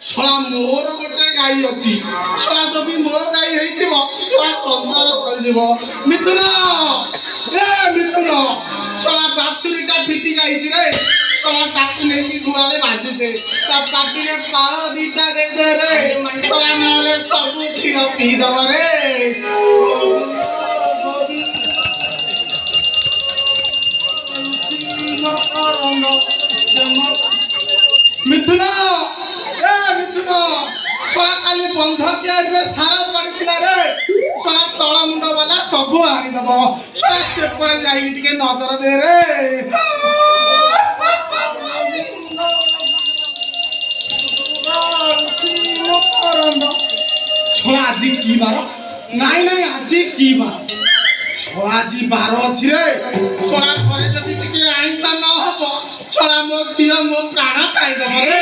ଶଳା ମୋର ଗୋଟେ ଗାଈ ଅଛି ଶଳା ଯଦି ମୋ ଗାଈ ହେଇଥିବ ଶଳା ସଂସାର ସରିଯିବ। ମିଥୁନ ଏ ମିଥୁନ ଶଳା ବାଛୁରୀଟା ଫିଟି ଯାଇଛି ରେ ଶଳା ତାକୁ ନେଇକି ଗୁହାଳେ ବାନ୍ଧିଦେ ତା ପାଟିରେ ପାଳ ଦିଟା ଦେଇଦେ ରେ ଶଳା ନହେଲେ ସବୁ କ୍ଷୀର ପିଇଦବ ରେ। ମିଥୁନ ଏ ମିଥୁନ ଶଳା କାଲି ବନ୍ଧ ତିଆରିରେ ସାର ପଡ଼ିଥିଲା ରେ ଶଳା ତଳ ମୁଣ୍ଡ ବାଲା ସବୁ ଆଣିଦବ ଶଳା ସେପଟେ ଯାଇକି ଟିକେ ନଜର ଦେ ରେ। ଶଳା ଆଜି କି ବାର? ନାଇଁ ନାଇଁ ଆଜି କି ବାର? ଶଳା ଆଜି ବାର ଅଛି ରେ ଶଳା ଘରେ ଯଦି ଟିକେ ଆଇଁଷ ନ ହବ ଶଳା ମୋ ଝିଅ ମୋ ପ୍ରାଣ ଖାଇଦବ ରେ।